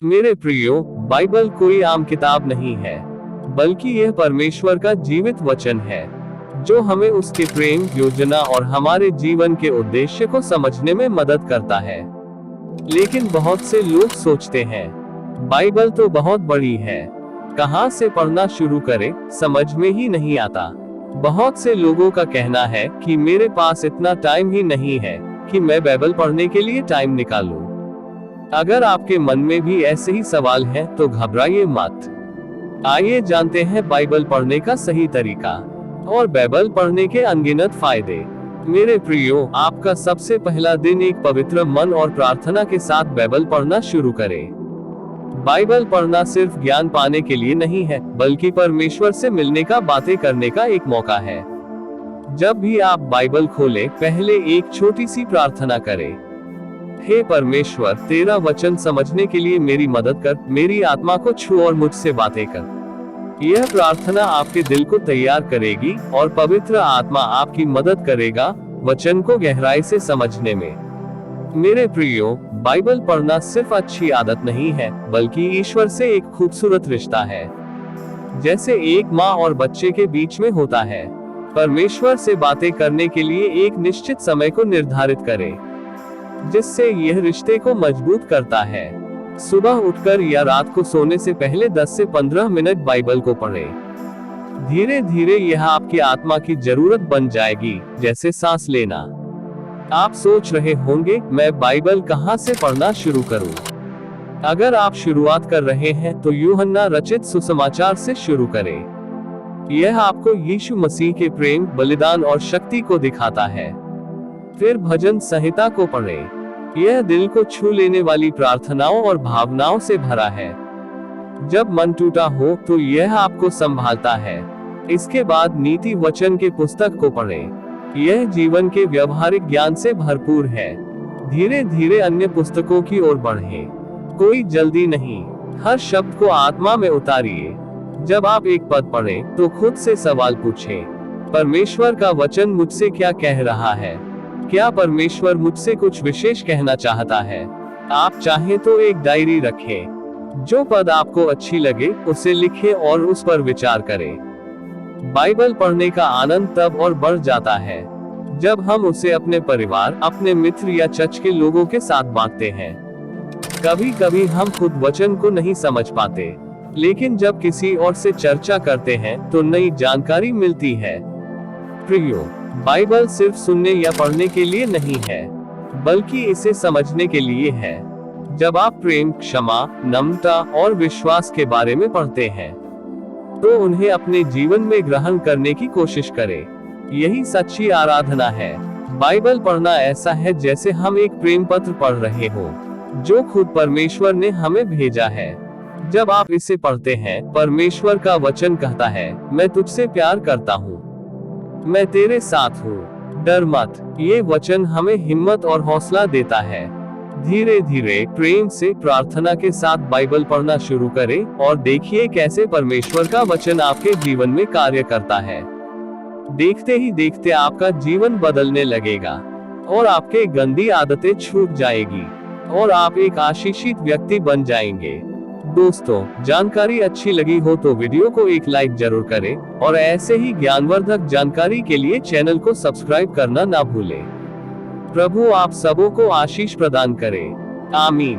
मेरे प्रियो, बाइबल कोई आम किताब नहीं है, बल्कि यह परमेश्वर का जीवित वचन है, जो हमें उसके प्रेम, योजना और हमारे जीवन के उद्देश्य को समझने में मदद करता है। लेकिन बहुत से लोग सोचते हैं, बाइबल तो बहुत बड़ी है, कहां से पढ़ना शुरू करें, समझ में ही नहीं आता। बहुत से लोगों का कहना है कि मेरे पास इतना टाइम ही नहीं है कि मैं बाइबल पढ़ने के लिए टाइम निकालूं। अगर आपके मन में भी ऐसे ही सवाल हैं, तो घबराइए मत। आइए जानते हैं बाइबल पढ़ने का सही तरीका और बाइबल पढ़ने के अनगिनत फायदे। मेरे प्रियो, आपका सबसे पहला दिन एक पवित्र मन और प्रार्थना के साथ बाइबल पढ़ना शुरू करें। बाइबल पढ़ना सिर्फ ज्ञान पाने के लिए नहीं है, बल्कि परमेश्वर से मिलने का, बातें करने का एक मौका है। जब भी आप बाइबल खोलें, पहले एक छोटी सी प्रार्थना करें। हे परमेश्वर, तेरा वचन समझने के लिए मेरी मदद कर, मेरी आत्मा को छू और मुझसे बातें कर। यह प्रार्थना आपके दिल को तैयार करेगी और पवित्र आत्मा आपकी मदद करेगा वचन को गहराई से समझने में। मेरे प्रियो, बाइबल पढ़ना सिर्फ अच्छी आदत नहीं है, बल्कि ईश्वर से एक खूबसूरत रिश्ता है। जैसे एक माँ और बच्चे के बीच में होता है, परमेश्वर से बातें करने के लिए एक निश्चित समय को निर्धारित करें, जिससे यह रिश्ते को मजबूत करता है। सुबह उठकर या रात को सोने से पहले 10 से 15 मिनट बाइबल को पढ़ें। धीरे धीरे यह आपकी आत्मा की जरूरत बन जाएगी, जैसे सांस लेना। आप सोच रहे होंगे, मैं बाइबल कहां से पढ़ना शुरू करूं? अगर आप शुरुआत कर रहे हैं, तो यूहन्ना रचित सुसमाचार से शुरू करें। यह आपको यीशु मसीह के प्रेम, बलिदान और शक्ति को दिखाता है। फिर भजन संहिता को पढ़ें। यह दिल को छू लेने वाली प्रार्थनाओं और भावनाओं से भरा है। जब मन टूटा हो, तो यह आपको संभालता है। इसके बाद नीति वचन के पुस्तक को पढ़ें। यह जीवन के व्यवहारिक ज्ञान से भरपूर है। धीरे धीरे अन्य पुस्तकों की ओर बढ़ें। कोई जल्दी नहीं, हर शब्द को आत्मा में उतारिए। जब आप एक पद पढ़ें, तो खुद से सवाल पूछें, परमेश्वर का वचन मुझसे क्या कह रहा है? क्या परमेश्वर मुझसे कुछ विशेष कहना चाहता है? आप चाहें तो एक डायरी रखें। जो पद आपको अच्छी लगे, उसे लिखें और उस पर विचार करें। बाइबल पढ़ने का आनंद तब और बढ़ जाता है, जब हम उसे अपने परिवार, अपने मित्र या चर्च के लोगों के साथ बांटते हैं। कभी कभी हम खुद वचन को नहीं समझ पाते, लेकिन जब किसी और से चर्चा करते हैं, तो नई जानकारी मिलती है। प्रियो, बाइबल सिर्फ सुनने या पढ़ने के लिए नहीं है, बल्कि इसे समझने के लिए है। जब आप प्रेम, क्षमा, नम्रता और विश्वास के बारे में पढ़ते हैं, तो उन्हें अपने जीवन में ग्रहण करने की कोशिश करें। यही सच्ची आराधना है। बाइबल पढ़ना ऐसा है जैसे हम एक प्रेम पत्र पढ़ रहे हो, जो खुद परमेश्वर ने हमें भेजा है। जब आप इसे पढ़ते हैं, परमेश्वर का वचन कहता है, मैं तुझसे प्यार करता हूँ, मैं तेरे साथ हूँ, डर मत। ये वचन हमें हिम्मत और हौसला देता है। धीरे धीरे प्रेम से प्रार्थना के साथ बाइबल पढ़ना शुरू करें और देखिए कैसे परमेश्वर का वचन आपके जीवन में कार्य करता है। देखते ही देखते आपका जीवन बदलने लगेगा और आपके गंदी आदतें छूट जाएगी और आप एक आशीषित व्यक्ति बन जाएंगे। दोस्तों, जानकारी अच्छी लगी हो तो वीडियो को एक लाइक जरूर करें और ऐसे ही ज्ञानवर्धक जानकारी के लिए चैनल को सब्सक्राइब करना ना भूलें। प्रभु आप सबों को आशीष प्रदान करे। आमीन।